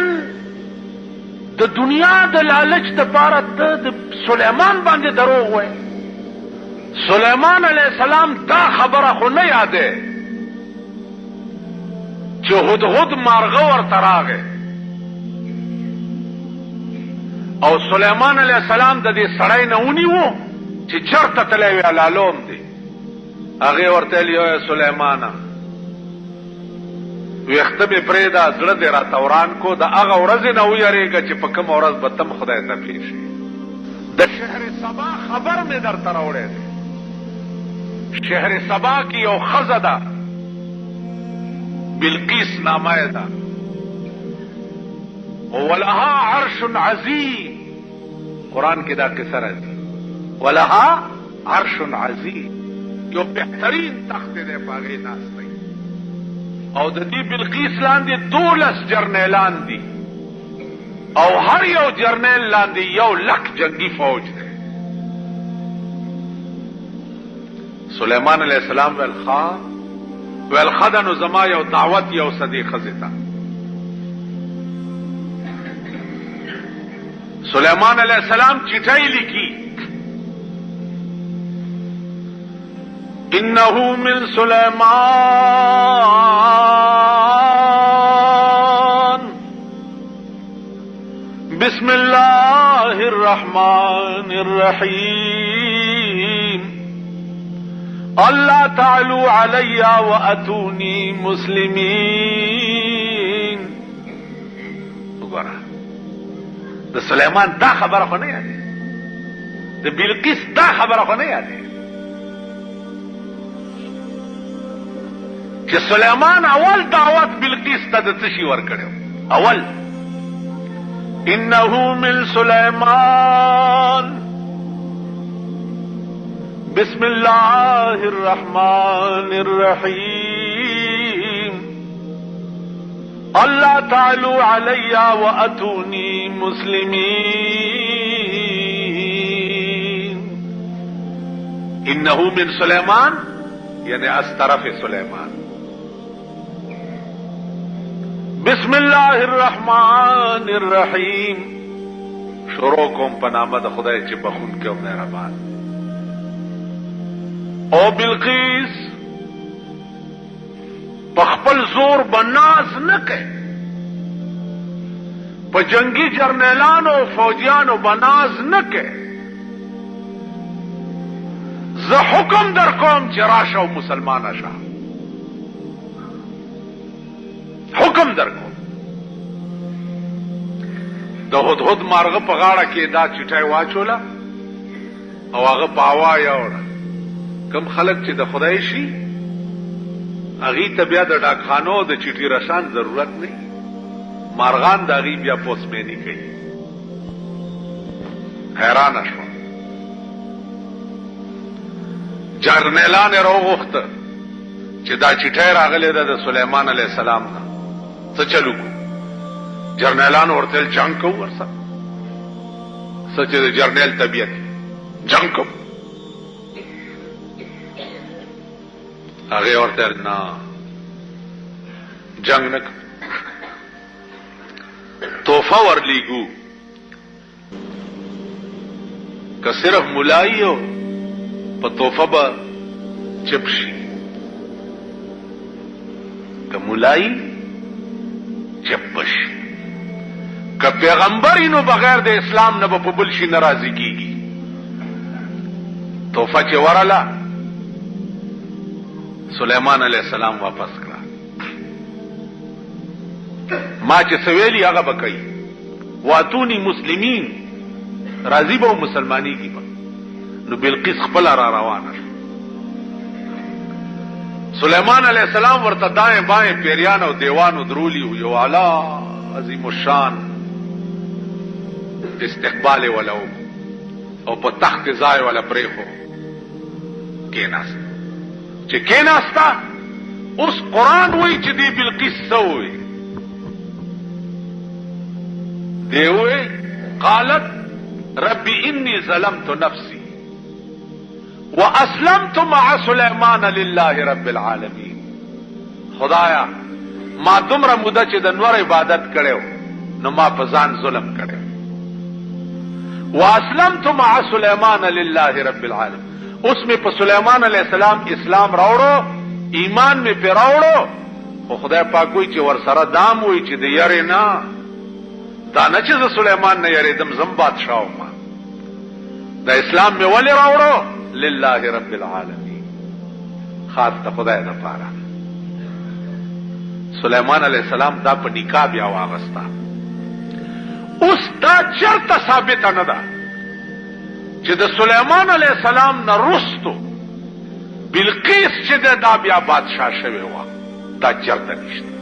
نن د دنیا د لالچ دپاره د سلیمان باندې دروغ وای. سلیمان علیہ السلام دا خبره خو نه یاده چې هدهد مارغه ورته راغی او سلیمان علیہ السلام د دې سړی نه ونیو چې چرته تللی وي لالوم دی. هغې ورته ویل یو سلیمانه ویښته مې پرېږده زړه دې راته وران کو د هغه ورځې نه ویرېږه چې په کومه ورځ به تم خدای ته پېښ شي. د شهر سبا خبر مې درته راوړی دی. شهر سبا کې یو ښځه ده بلقیس نامه یې ده ولها عرش عظیم. قرآن کې دا قصه راځي ولها عرش عظیم. یو بهترین تخت دی په هغې ناست دی او د دې بلقیس لاندې 12 جرنیلان دي او هر یو جرنیل لاندې 1,00,000 جنگي فوج دی. سلیمان علیہ السلام ویل خدا نو زما یو دعوت یو صدی ښځې ته. سلیمان علیہ السلام چټۍ لیکي انه من سلیمان بسم الله الرحمن الرحیم اللہ تعلوا علی واتونی مسلمین. وګوره د سلیمان دا خبره خو نه یادې د بلقیس دا خبره خو نه یادې چې سلیمان اول دعوت بلقیس ته د څه شي ورکړی اول انه من سلیمان بسم الله الرحمن الرحیم اللہ تعلوا علی واتونی مسلمین. انه من سلیمان یعنی از طرف سلیمان. بسم الله الرحمن الرحیم شروع کوم په نامه د خدای چې بخونکی او مهربان. او بلقیس په خپل زور بناز نه کوي په جنگي جرنیلانو او فوجیانو بناز نه کوي. زه حکم در کوم چې راشه او مسلمانه شه. حکم در کوم. د هدهد مارغه په غاړه کې دا چټۍ واچوله او هغه په هوا یوړه. کم خلق چې د خدای شي هغې ته بیا د ډاکخانو د چټي رسان ضرورت نه. مارغان د هغې بیا پوسمیني کوي. حیرانه شوه. جرنیلان یې راوغوښته چې دا چټۍ راغلې ده د سلیمان علیه السلام نه څه چلو کو. جرنیلانو ورته ویل جنګ کوو ورسره څه چې د جرنیل طبیعت جنګ کوو. هغې ورته ویل نه جنګ نه کوو تحفه ورلیږو که صرف ملایي او په تحفه به چپ شي که ملایي چپ بشي که پیغمبري نو بغیر د اسلام نه به په بل شي ناراضي کیږي. تحفه چې ورله سلیمان علیہ السلام واپس کړه. ما چې سویلی هغه به کوي واتونی مسلمین راضي به مسلمانېږي به. نو بلقیس خپله را روانه شو. سلیمان علیہ السلام ورته دائیں بائیں پیریان او دیوانو درولی و یو اعلی عظیم الشان استقبال ولو او په تخت ځای ولا پریخو کېناست. چې کېناستا اوس قرآن وایي چې دی بلقیس څه وایي. دی وایي قالت رب انی ظلمت نفسی واسلمت مع سلیمان لله رب العالمین. خدایا ما دومره موده چې د نور عبادت کړو نو ما په ځان ظلم کړی. واسلمت مع سلیمان لله رب العالمین. اوس می په سلیمان علیہ السلام اسلام راوړو، ایمان می په راوړو، خو خدای پاک وی چې ورسره دام وی چې د یری نه، دا نه چې د سلیمان نه یریدم، زم بادشاہ ما د اسلام می ولې راوړو؟ لله رب العالمین، خاص د خدای لپاره. سلیمان علیہ السلام دا په نکاح بیا واغستا. اوس دا چرته ثابته نه ده چې د سلیمان علیہ السلام نه رستو بلقیس چې دا بیا بادشاہ شوی و، دا چرته نشته.